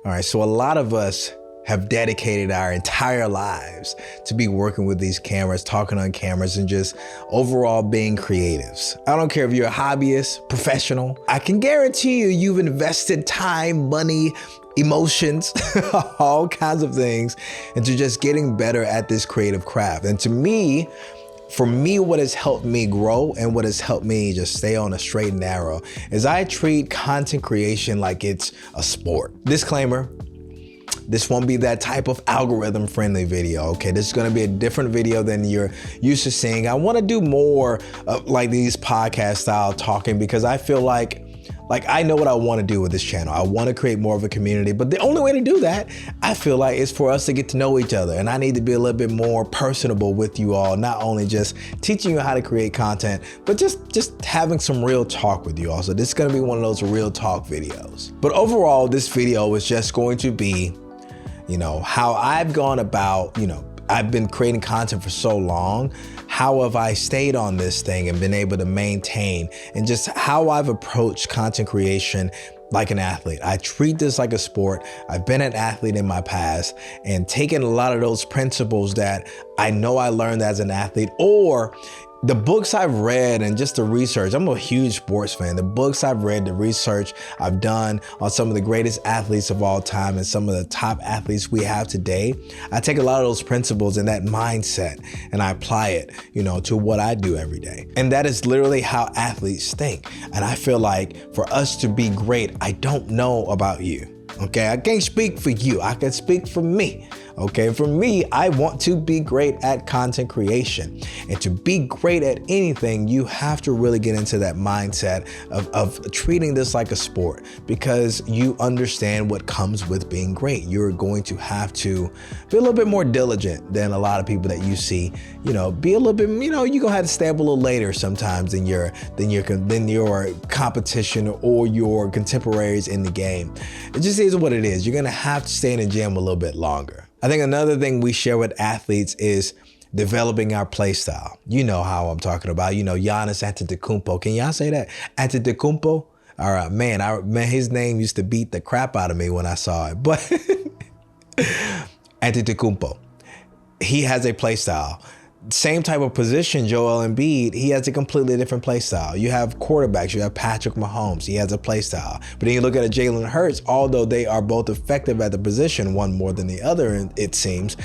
All right, so a lot of us have dedicated our entire lives to be working with these cameras, talking on cameras, and just overall being creatives. I don't care if you're a hobbyist, professional. I can guarantee you've invested time, money, emotions, all kinds of things into just getting better at this creative craft. And for me, what has helped me grow and what has helped me just stay on a straight and narrow is I treat content creation like it's a sport. Disclaimer, this won't be that type of algorithm friendly video, okay? This is gonna be a different video than you're used to seeing. I wanna do more of like these podcast style talking because I feel like I know what I wanna do with this channel. I wanna create more of a community, but the only way to do that, I feel like, is for us to get to know each other. And I need to be a little bit more personable with you all, not only just teaching you how to create content, but just having some real talk with you all. So this is gonna be one of those real talk videos. But overall, this video is just going to be, how I've gone about, I've been creating content for so long. How have I stayed on this thing and been able to maintain, and just how I've approached content creation like an athlete. I treat this like a sport. I've been an athlete in my past and taken a lot of those principles that I know I learned as an athlete, or the books I've read and just the research. I'm a huge sports fan. The books I've read, the research I've done on some of the greatest athletes of all time and some of the top athletes we have today, I take a lot of those principles and that mindset and I apply it, to what I do every day. And that is literally how athletes think. And I feel like for us to be great, I don't know about you. Okay, I can't speak for you. I can speak for me. Okay, for me, I want to be great at content creation. And to be great at anything, you have to really get into that mindset of treating this like a sport, because you understand what comes with being great. You're going to have to be a little bit more diligent than a lot of people that you see. Be a little bit, you're gonna have to stay up a little later sometimes than your competition or your contemporaries in the game. It just is what it is. You're gonna have to stay in the gym a little bit longer. I think another thing we share with athletes is developing our play style. You know how I'm talking about, Giannis Antetokounmpo. Can y'all say that? Antetokounmpo? All right, man, his name used to beat the crap out of me when I saw it. But Antetokounmpo, he has a play style. Same type of position, Joel Embiid, he has a completely different play style. You have quarterbacks, you have Patrick Mahomes, he has a play style. But then you look at a Jalen Hurts, although they are both effective at the position, one more than the other, it seems,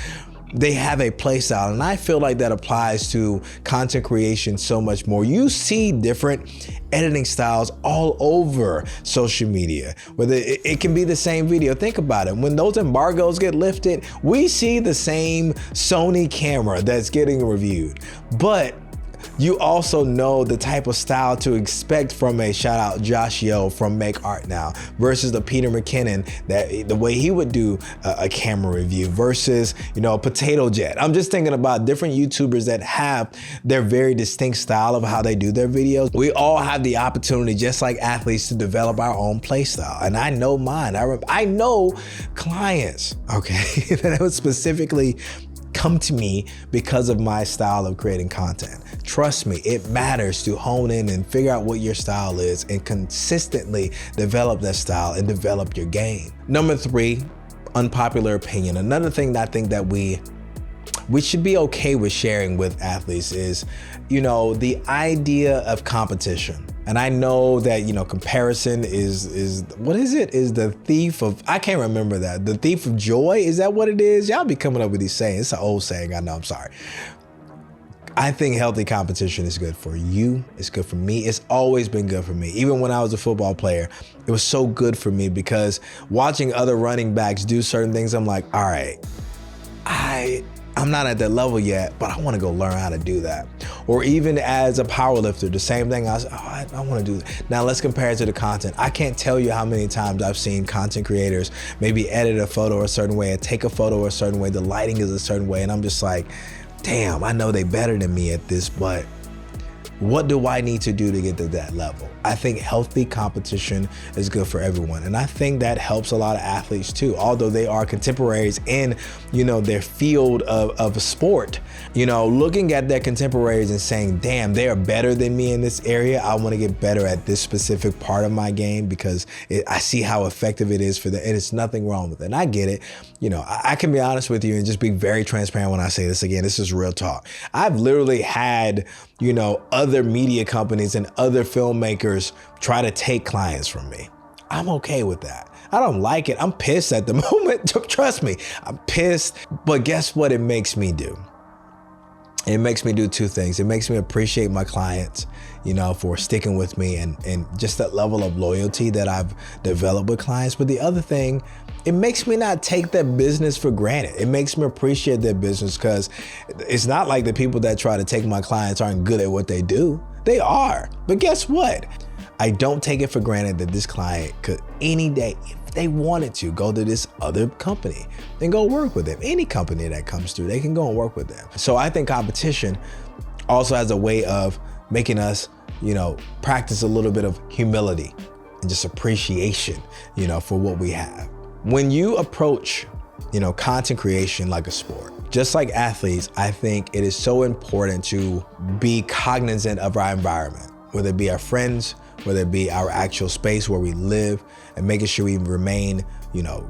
they have a play style. And I feel like that applies to content creation so much more. You see different editing styles all over social media, whether it can be the same video. Think about it. When those embargoes get lifted, we see the same Sony camera that's getting reviewed. But you also know the type of style to expect from a shout out Josh Yo from Make Art Now versus the Peter McKinnon, that the way he would do a camera review versus, Potato Jet. I'm just thinking about different YouTubers that have their very distinct style of how they do their videos. We all have the opportunity, just like athletes, to develop our own play style. And I know mine. I know clients, okay, that would specifically come to me because of my style of creating content. Trust me, it matters to hone in and figure out what your style is and consistently develop that style and develop your game. Number 3, unpopular opinion. Another thing that I think that we should be okay with sharing with athletes is, the idea of competition. And I know that, comparison is what is it? Is the thief of, I can't remember that. The thief of joy, is that what it is? Y'all be coming up with these sayings. It's an old saying, I know, I'm sorry. I think healthy competition is good for you. It's good for me. It's always been good for me. Even when I was a football player, it was so good for me because watching other running backs do certain things, I'm like, all right, I'm not at that level yet, but I want to go learn how to do that. Or even as a power lifter, the same thing. I want to do that. Now let's compare it to the content. I can't tell you how many times I've seen content creators maybe edit a photo a certain way, or take a photo a certain way, the lighting is a certain way, and I'm just like, damn, I know they better than me at this, but What do I need to do to get to that level? I think healthy competition is good for everyone. And I think that helps a lot of athletes too, although they are contemporaries in, their field of a sport, looking at their contemporaries and saying, damn, they are better than me in this area. I want to get better at this specific part of my game because I see how effective it is for them, and it's nothing wrong with it. And I get it. I can be honest with you and just be very transparent when I say this. Again, this is real talk. I've literally had, other media companies and other filmmakers try to take clients from me. I'm okay with that. I don't like it. I'm pissed at the moment. Trust me, I'm pissed. But guess what it makes me do? It makes me do two things. It makes me appreciate my clients, for sticking with me and just that level of loyalty that I've developed with clients. But the other thing, it makes me not take their business for granted. It makes me appreciate their business because it's not like the people that try to take my clients aren't good at what they do. They are. But guess what? I don't take it for granted that this client could any day, if they wanted to, go to this other company and go work with them. Any company that comes through, they can go and work with them. So I think competition also has a way of making us, practice a little bit of humility and just appreciation, for what we have. When you approach, content creation like a sport, just like athletes, I think it is so important to be cognizant of our environment, whether it be our friends, whether it be our actual space where we live, and making sure we remain,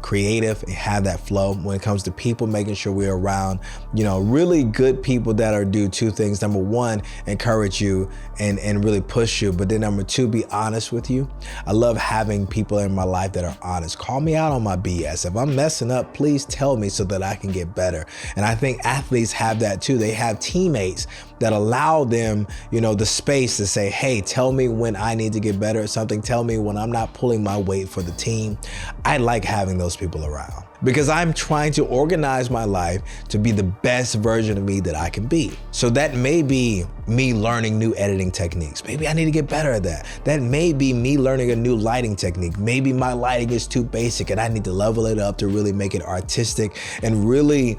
creative and have that flow. When it comes to people, making sure we're around, really good people that do two things. Number one, encourage you and really push you. But then number two, be honest with you. I love having people in my life that are honest. Call me out on my BS. If I'm messing up, please tell me so that I can get better. And I think athletes have that too. They have teammates that allow them, the space to say, hey, tell me when I need to get better at something. Tell me when I'm not pulling my weight for the team. I like having those people around because I'm trying to organize my life to be the best version of me that I can be. So that may be me learning new editing techniques. Maybe I need to get better at that. That may be me learning a new lighting technique. Maybe my lighting is too basic and I need to level it up to really make it artistic and really,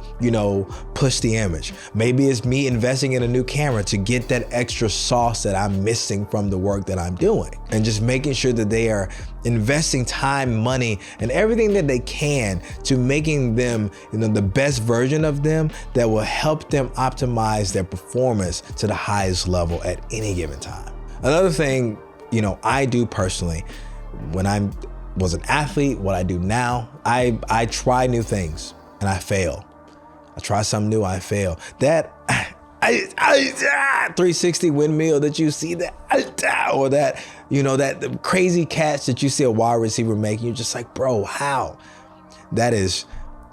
push the image. Maybe it's me investing in a new camera to get that extra sauce that I'm missing from the work that I'm doing, and just making sure that they are investing time, money, and everything that they can to making them, the best version of them that will help them optimize their performance to the highest level at any given time. Another thing, I do personally, when I was an athlete, what I do now, I try new things and I fail. I try something new, I fail. That 360 windmill that you see, that or that, that crazy catch that you see a wide receiver make, you're just like, bro, how? That is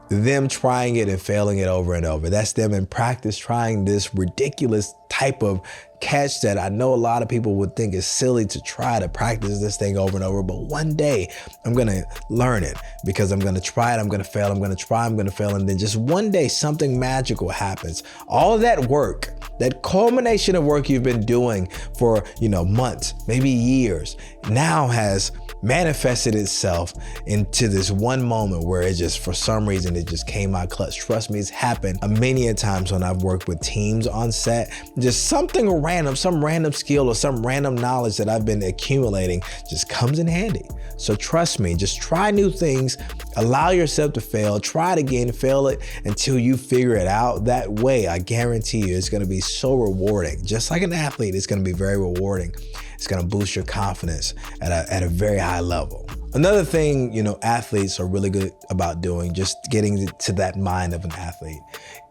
them trying it and failing it over and over. That's them in practice trying this ridiculous type of catch that I know a lot of people would think is silly to try to practice this thing over and over. But one day I'm going to learn it because I'm going to try it. I'm going to fail. I'm going to try. I'm going to fail. And then just one day something magical happens. All of that work, that culmination of work you've been doing for, months, maybe years, now has manifested itself into this one moment where it just, for some reason, it just came out clutch. Trust me, it's happened many a times when I've worked with teams on set. Just something random, some random skill or some random knowledge that I've been accumulating just comes in handy. So trust me, just try new things, allow yourself to fail, try it again, fail it until you figure it out. That way, I guarantee you, it's going to be so rewarding. Just like an athlete, it's going to be very rewarding. It's going to boost your confidence at a very high level. Another thing, athletes are really good about doing, just getting to that mind of an athlete,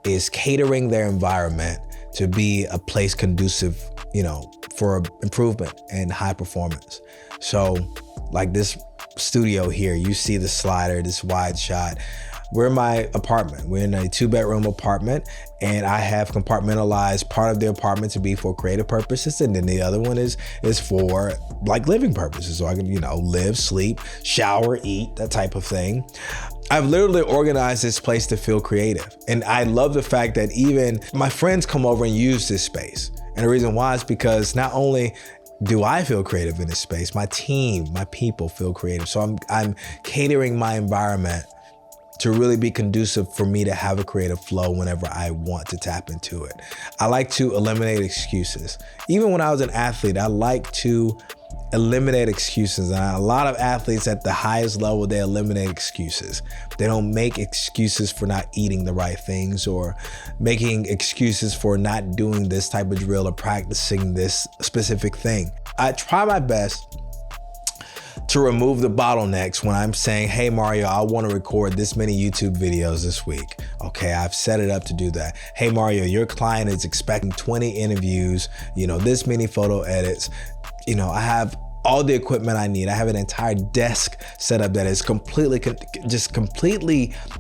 is catering their environment to be a place conducive, for improvement and high performance. So like this studio here, you see the slider, this wide shot. We're in my apartment. We're in a 2-bedroom apartment, and I have compartmentalized part of the apartment to be for creative purposes, and then the other one is for like living purposes. So I can, live, sleep, shower, eat, that type of thing. I've literally organized this place to feel creative. And I love the fact that even my friends come over and use this space. And the reason why is because not only do I feel creative in this space, my team, my people feel creative. So I'm catering my environment to really be conducive for me to have a creative flow whenever I want to tap into it. I like to eliminate excuses. Even when I was an athlete, I like to eliminate excuses. And a lot of athletes at the highest level, they eliminate excuses. They don't make excuses for not eating the right things or making excuses for not doing this type of drill or practicing this specific thing. I try my best to remove the bottlenecks when I'm saying, hey Mario, I want to record this many YouTube videos this week. Okay, I've set it up to do that. Hey Mario, your client is expecting 20 interviews, this many photo edits. I have all the equipment I need. I have an entire desk set up that is completely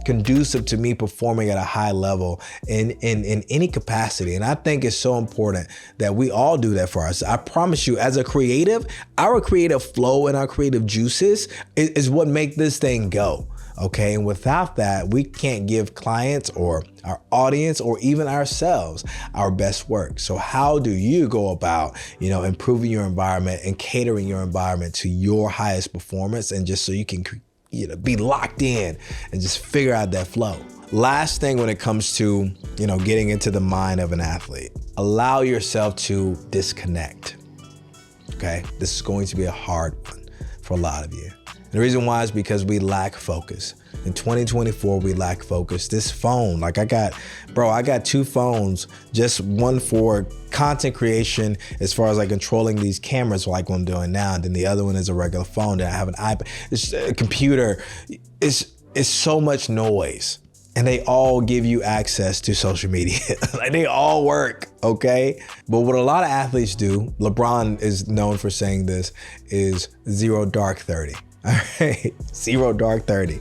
conducive to me performing at a high level in any capacity. And I think it's so important that we all do that for us. I promise you, as a creative, our creative flow and our creative juices is what make this thing go. Okay, and without that, we can't give clients or our audience or even ourselves our best work. So how do you go about, improving your environment and catering your environment to your highest performance, and just so you can, be locked in and just figure out that flow? Last thing when it comes to, getting into the mind of an athlete, allow yourself to disconnect. Okay, this is going to be a hard one for a lot of you. The reason why is because we lack focus. In 2024, we lack focus. This phone, I got 2 phones, just one for content creation as far as controlling these cameras like what I'm doing now. And then the other one is a regular phone. Then I have an iPad, it's a computer. It's so much noise. And they all give you access to social media. They all work, okay? But what a lot of athletes do, LeBron is known for saying this, is 0 dark 30. All right, 0 dark 30.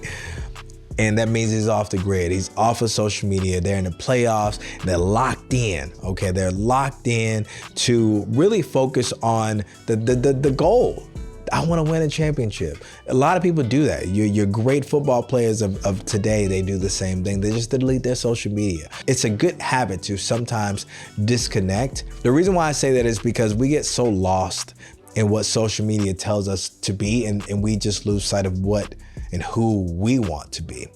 And that means he's off the grid. He's off of social media. They're in the playoffs. They're locked in, okay? They're locked in to really focus on the goal. I want to win a championship. A lot of people do that. Your great football players of today, they do the same thing. They just delete their social media. It's a good habit to sometimes disconnect. The reason why I say that is because we get so lost in what social media tells us to be, and we just lose sight of what and who we want to be,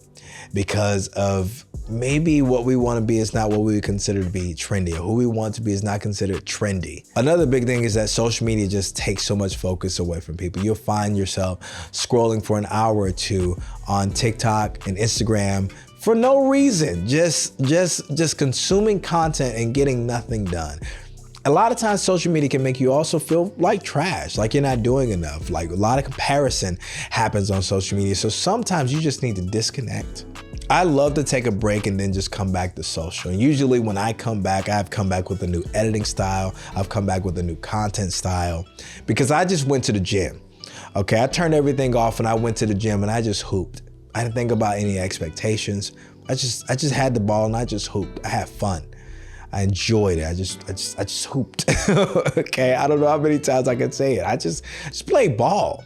because of maybe what we want to be is not what we would consider to be trendy, or who we want to be is not considered trendy. Another big thing is that social media just takes so much focus away from people. You'll find yourself scrolling for an hour or two on TikTok and Instagram for no reason, just consuming content and getting nothing done. A lot of times social media can make you also feel like trash, like you're not doing enough. Like a lot of comparison happens on social media. So sometimes you just need to disconnect. I love to take a break and then just come back to social. And usually when I come back, I've come back with a new editing style. I've come back with a new content style, because I just went to the gym. Okay, I turned everything off and I went to the gym and I just hooped. I didn't think about any expectations. I just had the ball and I just hooped. I had fun. I enjoyed it. I just hooped. Okay, I don't know how many times I can say it. I just played ball.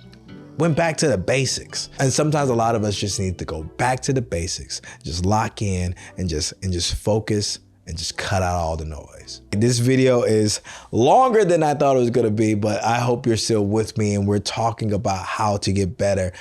Went back to the basics. And sometimes a lot of us just need to go back to the basics, just lock in and just focus and just cut out all the noise. This video is longer than I thought it was gonna be, but I hope you're still with me, and we're talking about how to get better,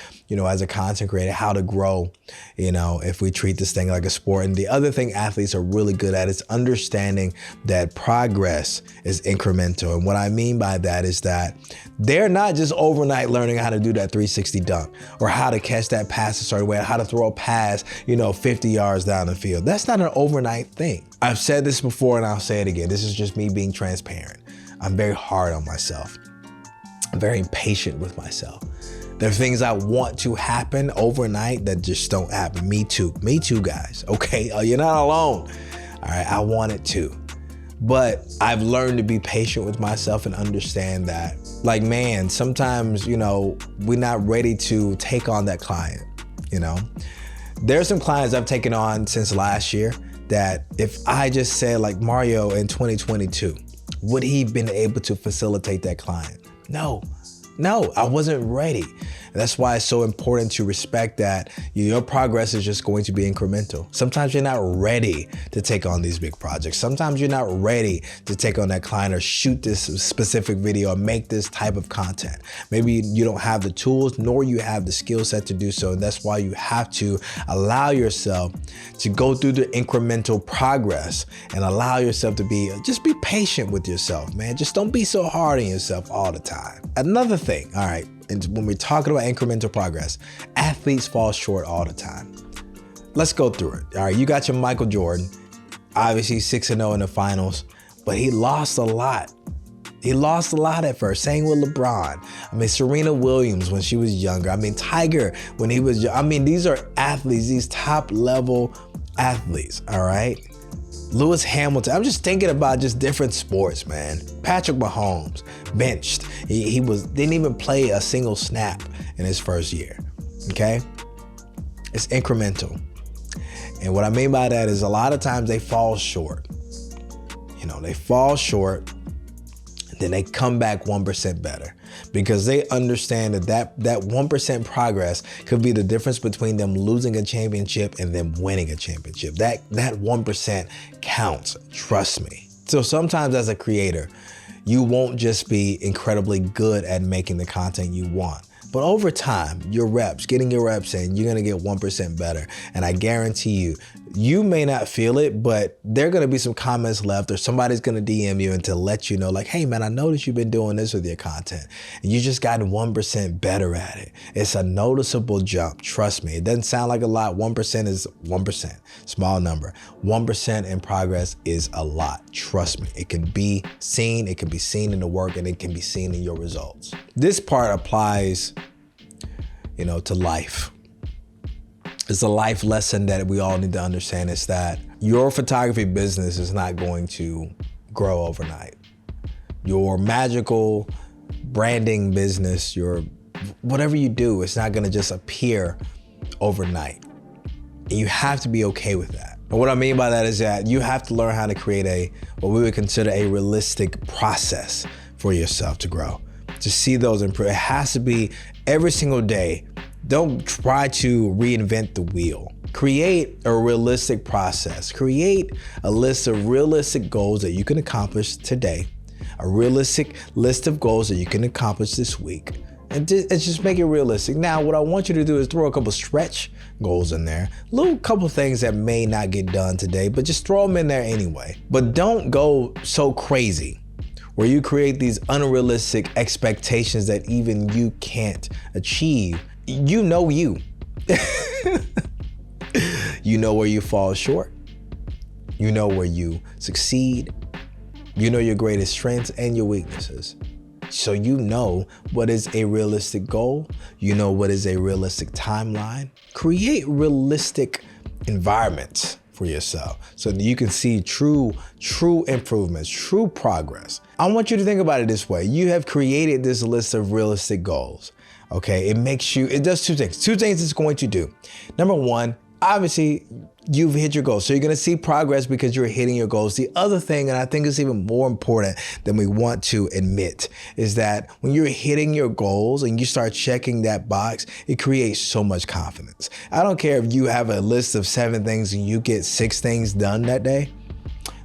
as a content creator, how to grow, if we treat this thing like a sport. And the other thing athletes are really good at is understanding that progress is incremental. And what I mean by that is that they're not just overnight learning how to do that 360 dunk, or how to catch that pass a certain way, how to throw a pass, 50 yards down the field. That's not an overnight thing. I've said this before and I'll say it again. This is just me being transparent. I'm very hard on myself. I'm very impatient with myself. There are things I want to happen overnight that just don't happen. Me too, guys, okay? You're not alone, all right? I want it too. But I've learned to be patient with myself and understand that, sometimes, we're not ready to take on that client, There's some clients I've taken on since last year that if I just said Mario in 2022, would he been able to facilitate that client? No, I wasn't ready. That's why it's so important to respect that your progress is just going to be incremental. Sometimes you're not ready to take on these big projects. Sometimes you're not ready to take on that client or shoot this specific video or make this type of content. Maybe you don't have the tools nor you have the skill set to do so. And that's why you have to allow yourself to go through the incremental progress and allow yourself to just be patient with yourself, man. Just don't be so hard on yourself all the time. Another thing, all right, and when we're talking about incremental progress, athletes fall short all the time. Let's go through it. All right, you got your Michael Jordan, obviously 6-0 in the finals, but he lost a lot. He lost a lot at first. Same with LeBron. I mean, Serena Williams when she was younger. I mean, Tiger when he was young. I mean, these are athletes, these top level athletes, all right? Lewis Hamilton. I'm just thinking about just different sports, man. Patrick Mahomes, benched. He didn't even play a single snap in his first year, okay? It's incremental. And what I mean by that is a lot of times they fall short. You know, they fall short, then they come back 1% better because they understand that 1% progress could be the difference between them losing a championship and them winning a championship. That 1% counts, trust me. So sometimes as a creator, you won't just be incredibly good at making the content you want. But over time, getting your reps in, you're gonna get 1% better. And I guarantee you, you may not feel it, but there are gonna be some comments left or somebody's gonna DM you and to let you know like, hey man, I noticed you've been doing this with your content and you just gotten 1% better at it. It's a noticeable jump, trust me. It doesn't sound like a lot. 1% is 1%, small number. 1% in progress is a lot, trust me. It can be seen in the work and it can be seen in your results. This part applies to life. It's a life lesson that we all need to understand is that your photography business is not going to grow overnight. Your magical branding business, whatever you do, it's not gonna just appear overnight. And you have to be okay with that. And what I mean by that is that you have to learn how to create what we would consider a realistic process for yourself to grow, to see those improve. It has to be every single day. Don't try to reinvent the wheel. Create a realistic process. Create a list of realistic goals that you can accomplish today, a realistic list of goals that you can accomplish this week, and just make it realistic. Now, what I want you to do is throw a couple stretch goals in there, couple things that may not get done today, but just throw them in there anyway. But don't go so crazy where you create these unrealistic expectations that even you can't achieve. You know you. You know where you fall short. You know where you succeed. You know your greatest strengths and your weaknesses. So you know what is a realistic goal. You know what is a realistic timeline. Create realistic environments for yourself so that you can see true improvements, true progress. I want you to think about it this way. You have created this list of realistic goals. Okay, it does two things. Two things it's going to do. Number one, obviously, you've hit your goals. So you're gonna see progress because you're hitting your goals. The other thing, and I think it's even more important than we want to admit, is that when you're hitting your goals and you start checking that box, it creates so much confidence. I don't care if you have a list of 7 things and you get 6 things done that day.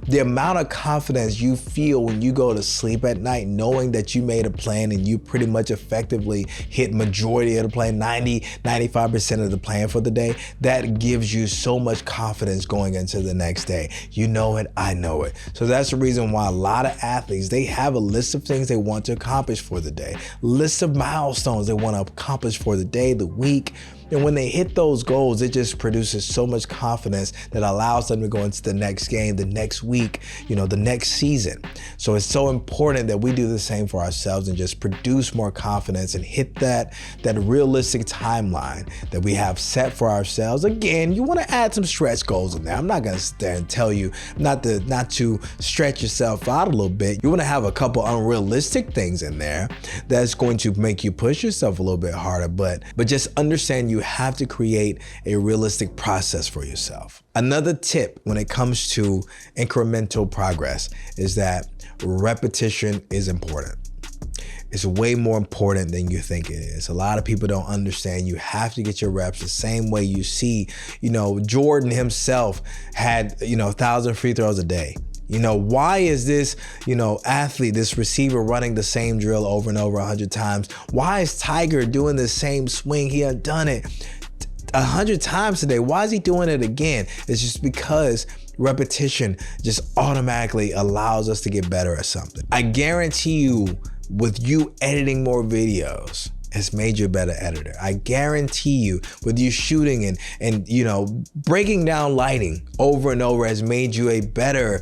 The amount of confidence you feel when you go to sleep at night knowing that you made a plan and you pretty much effectively hit majority of the plan, 95% of the plan for the day, that gives you so much confidence going into the next day. You know it, I know it. So that's the reason why a lot of athletes, they have a list of things they want to accomplish for the day, list of milestones they want to accomplish for the day, the week. And when they hit those goals, it just produces so much confidence that allows them to go into the next game, the next week, the next season. So it's so important that we do the same for ourselves and just produce more confidence and hit that realistic timeline that we have set for ourselves. Again, you want to add some stretch goals in there. I'm not going to sit there and tell you not to stretch yourself out a little bit. You want to have a couple unrealistic things in there that's going to make you push yourself a little bit harder, but just understand you have to create a realistic process for yourself. Another tip when it comes to incremental progress is that repetition is important. is way more important than you think it is. A lot of people don't understand you have to get your reps the same way you see, Jordan himself had, 1,000 free throws a day. Why is this, athlete, this receiver running the same drill over and over 100 times? Why is Tiger doing the same swing? He had done it 100 times today. Why is he doing it again? It's just because repetition just automatically allows us to get better at something. I guarantee you, with you editing more videos, has made you a better editor. I guarantee you, with you shooting and breaking down lighting over and over has made you a better,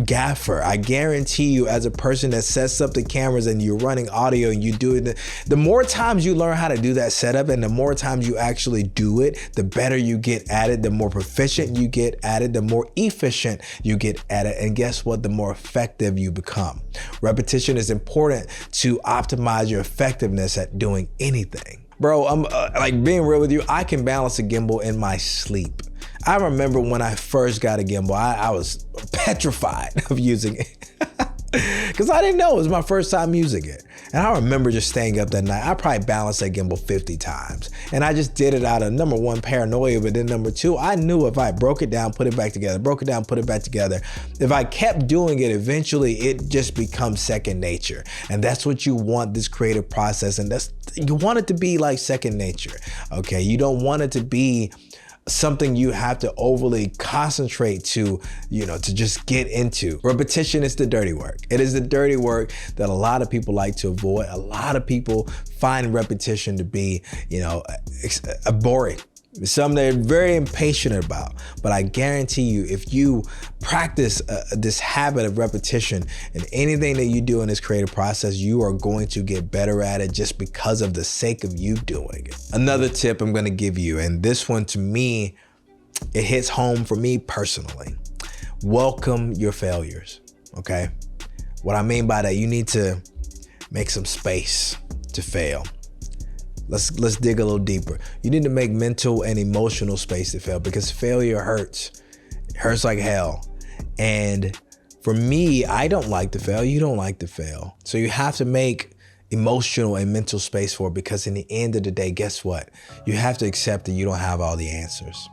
gaffer. I guarantee you, as a person that sets up the cameras and you're running audio and you do it, the more times you learn how to do that setup and the more times you actually do it, the better you get at it, the more proficient you get at it, the more efficient you get at it. And guess what? The more effective you become. Repetition is important to optimize your effectiveness at doing anything. Bro, I'm being real with you, I can balance a gimbal in my sleep. I remember when I first got a gimbal, I was petrified of using it because I didn't know. It was my first time using it. And I remember just staying up that night. I probably balanced that gimbal 50 times. And I just did it out of, number one, paranoia, but then number two, I knew if I broke it down, put it back together, broke it down, put it back together, if I kept doing it, eventually it just becomes second nature. And that's what you want this creative process. And you want it to be like second nature, okay? You don't want it to be something you have to overly concentrate to just get into. Repetition is the dirty work. It is the dirty work that a lot of people like to avoid. A lot of people find repetition to be, boring. Something they're very impatient about. But I guarantee you, if you practice this habit of repetition in anything that you do in this creative process, you are going to get better at it just because of the sake of you doing it. Another tip I'm going to give you, and this one to me, it hits home for me personally. Welcome your failures, okay? What I mean by that, you need to make some space to fail. Let's dig a little deeper. You need to make mental and emotional space to fail, because failure hurts. It hurts like hell. And for me, I don't like to fail. You don't like to fail. So you have to make emotional and mental space for it, because in the end of the day, guess what? You have to accept that you don't have all the answers.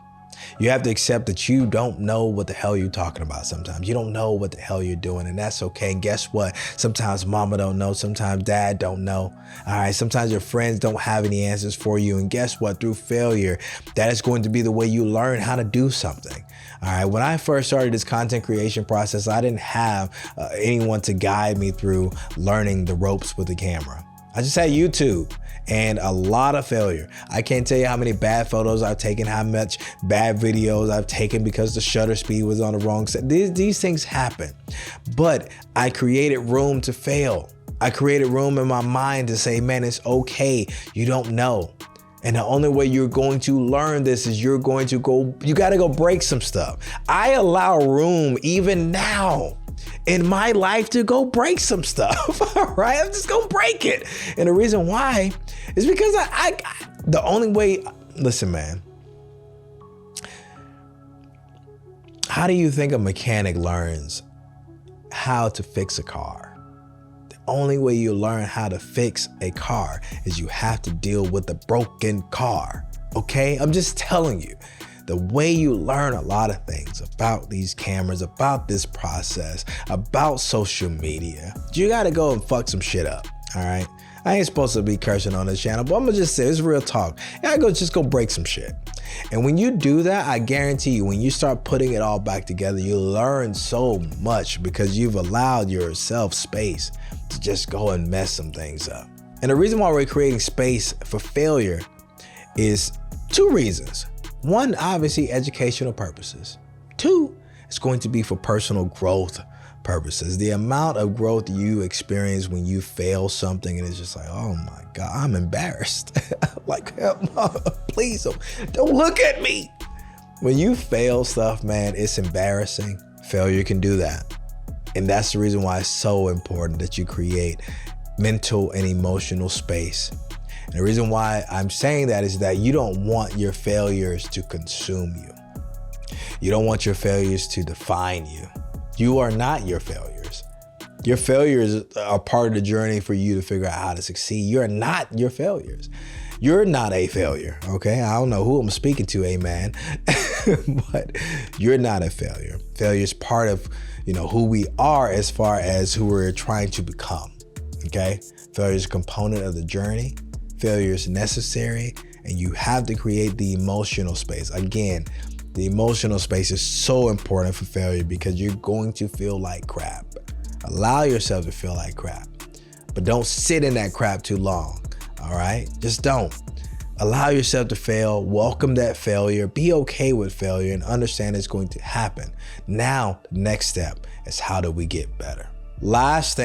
You have to accept that you don't know what the hell you're talking about sometimes. You don't know what the hell you're doing, and that's okay. And guess what? Sometimes mama don't know. Sometimes dad don't know. All right. Sometimes your friends don't have any answers for you. And guess what? Through failure, that is going to be the way you learn how to do something. All right. When I first started this content creation process, I didn't have anyone to guide me through learning the ropes with the camera. I just had YouTube and a lot of failure. I can't tell you how many bad photos I've taken, how much bad videos I've taken because the shutter speed was on the wrong side. These things happen, but I created room to fail. I created room in my mind to say, man, it's okay. You don't know. And the only way you're going to learn this is you got to go break some stuff. I allow room even now in my life to go break some stuff, all right? I'm just gonna break it. And the reason why is because the only way, listen, man, how do you think a mechanic learns how to fix a car? The only way you learn how to fix a car is you have to deal with the broken car, okay? I'm just telling you. The way you learn a lot of things about these cameras, about this process, about social media, you gotta go and fuck some shit up, all right? I ain't supposed to be cursing on this channel, but I'm gonna just say it's real talk. You gotta just go break some shit. And when you do that, I guarantee you, when you start putting it all back together, you learn so much because you've allowed yourself space to just go and mess some things up. And the reason why we're creating space for failure is two reasons. One, obviously educational purposes. Two, it's going to be for personal growth purposes. The amount of growth you experience when you fail something and it's just like, oh my God, I'm embarrassed. Like, please don't look at me. When you fail stuff, man, it's embarrassing. Failure can do that. And that's the reason why it's so important that you create mental and emotional space. And the reason why I'm saying that is that you don't want your failures to consume you. You don't want your failures to define you. You are not your failures. Your failures are part of the journey for you to figure out how to succeed. You're not your failures. You're not a failure, okay? I don't know who I'm speaking to, amen. But you're not a failure. Failure is part of, who we are as far as who we're trying to become, okay? Failure is a component of the journey. Failure is necessary, and you have to create the emotional space. Again, the emotional space is so important for failure because you're going to feel like crap. Allow yourself to feel like crap, but don't sit in that crap too long, all right? Just don't. Allow yourself to fail, welcome that failure, be okay with failure, and understand it's going to happen. Now, the next step is how do we get better? Last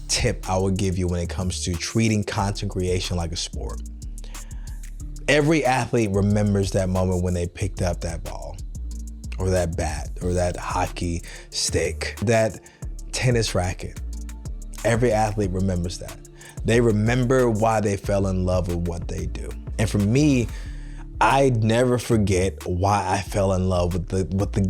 tip I would give you when it comes to treating content creation like a sport. Every athlete remembers that moment when they picked up that ball or that bat or that hockey stick, that tennis racket. Every athlete remembers that. They remember why they fell in love with what they do. And for me, I never forget why I fell in love with the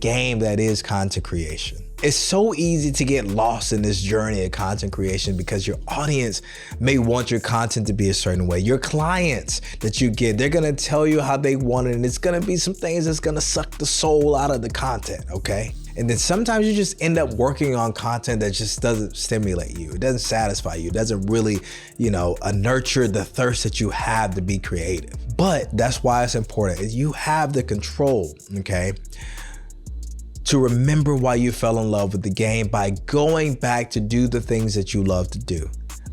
game that is content creation. It's so easy to get lost in this journey of content creation because your audience may want your content to be a certain way. Your clients that you get, they're gonna tell you how they want it, and it's gonna be some things that's gonna suck the soul out of the content, okay? And then sometimes you just end up working on content that just doesn't stimulate you. It doesn't satisfy you. It doesn't really, nurture the thirst that you have to be creative. But that's why it's important. You have the control, okay, to remember why you fell in love with the game by going back to do the things that you love to do.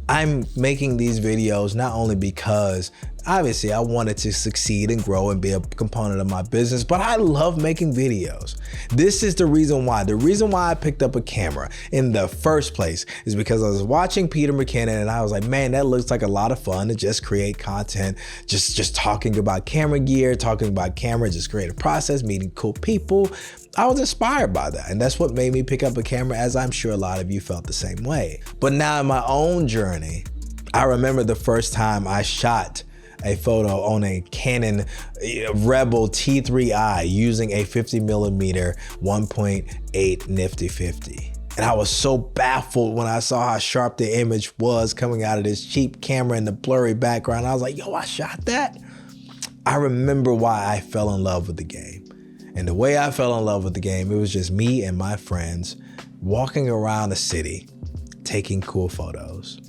I'm making these videos not only because obviously I wanted to succeed and grow and be a component of my business, but I love making videos. This is the reason why. The reason why I picked up a camera in the first place is because I was watching Peter McKinnon and I was like, man, that looks like a lot of fun to just create content, just talking about camera gear, talking about camera, just create a process, meeting cool people. I was inspired by that, and that's what made me pick up a camera, as I'm sure a lot of you felt the same way. But now in my own journey, I remember the first time I shot a photo on a Canon Rebel T3i using a 50mm 1.8 nifty 50. And I was so baffled when I saw how sharp the image was coming out of this cheap camera in the blurry background. I was like, yo, I shot that? I remember why I fell in love with the game. And the way I fell in love with the game, it was just me and my friends walking around the city, taking cool photos.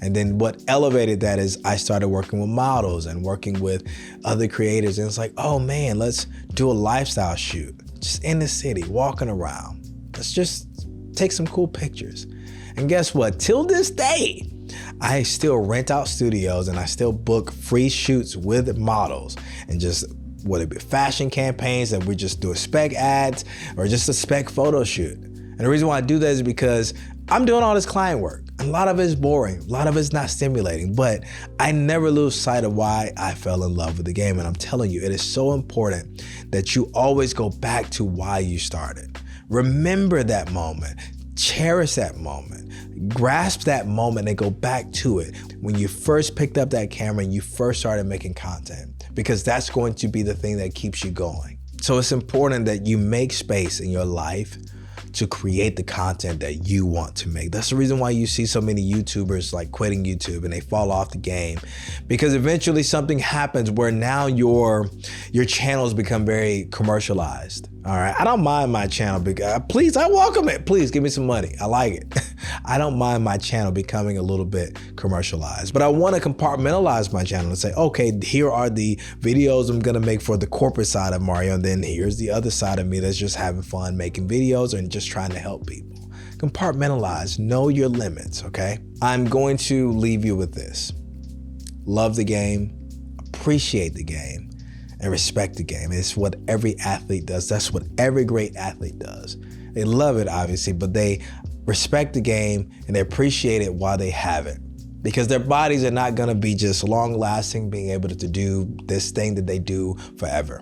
And then what elevated that is I started working with models and working with other creators. And it's like, oh man, let's do a lifestyle shoot just in the city, walking around. Let's just take some cool pictures. And guess what? Till this day, I still rent out studios and I still book free shoots with models and just whether it be fashion campaigns that we just do a spec ads or just a spec photo shoot. And the reason why I do that is because I'm doing all this client work. A lot of it is boring. A lot of it's not stimulating, but I never lose sight of why I fell in love with the game. And I'm telling you, it is so important that you always go back to why you started. Remember that moment. Cherish that moment. Grasp that moment and go back to it when you first picked up that camera and you first started making content, because that's going to be the thing that keeps you going. So it's important that you make space in your life to create the content that you want to make. That's the reason why you see so many YouTubers like quitting YouTube and they fall off the game, because eventually something happens where now your channels become very commercialized. All right, I don't mind my channel because please, I welcome it. Please give me some money. I like it. I don't mind my channel becoming a little bit commercialized, but I want to compartmentalize my channel and say, okay, here are the videos I'm gonna make for the corporate side of Mario, and then here's the other side of me that's just having fun making videos and just trying to help people. Compartmentalize, know your limits, okay? I'm going to leave you with this. Love the game, appreciate the game, and respect the game. It's what every athlete does. That's what every great athlete does. They love it, obviously, but they respect the game and they appreciate it while they have it, because their bodies are not gonna be just long lasting, being able to do this thing that they do forever.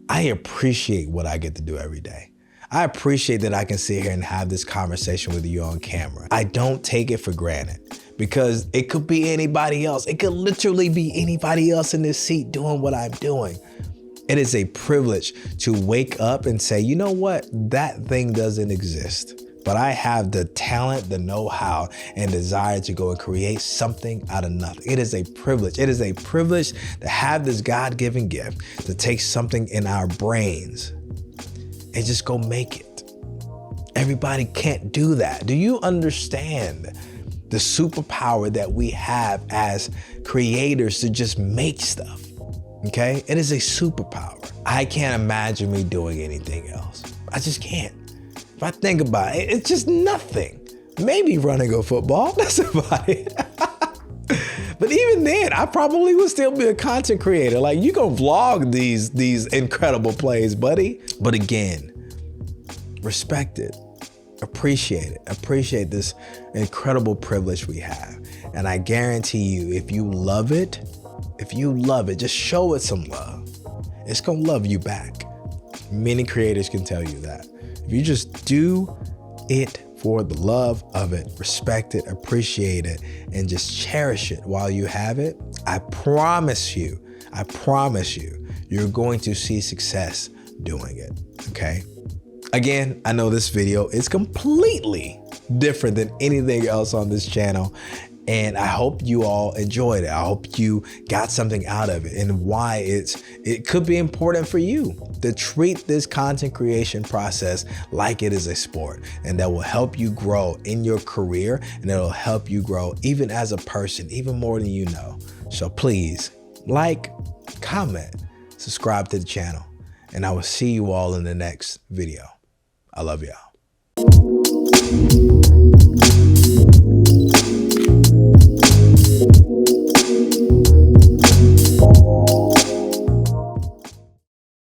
I appreciate what I get to do every day. I appreciate that I can sit here and have this conversation with you on camera. I don't take it for granted, because it could be anybody else. It could literally be anybody else in this seat doing what I'm doing. It is a privilege to wake up and say, you know what? That thing doesn't exist. but I have the talent, the know-how, and desire to go and create something out of nothing. It is a privilege. It is a privilege to have this God-given gift to take something in our brains and just go make it. Everybody can't do that. Do you understand the superpower that we have as creators to just make stuff? Okay? It is a superpower. I can't imagine me doing anything else. I just can't. If I think about it, it's just nothing. Maybe running a football, that's about it. But even then, I probably would still be a content creator. Like, you gonna vlog these incredible plays, buddy. But again, respect it, appreciate this incredible privilege we have. And I guarantee you, if you love it, just show it some love. It's gonna love you back. Many creators can tell you that. If you just do it for the love of it, respect it, appreciate it, and just cherish it while you have it, I promise you, you're going to see success doing it, okay? Again, I know this video is completely different than anything else on this channel, and I hope you all enjoyed it. I hope you got something out of it and why it could be important for you to treat this content creation process like it is a sport, and that will help you grow in your career, and it'll help you grow even as a person, even more than you know. So please like, comment, subscribe to the channel, and I will see you all in the next video. I love y'all.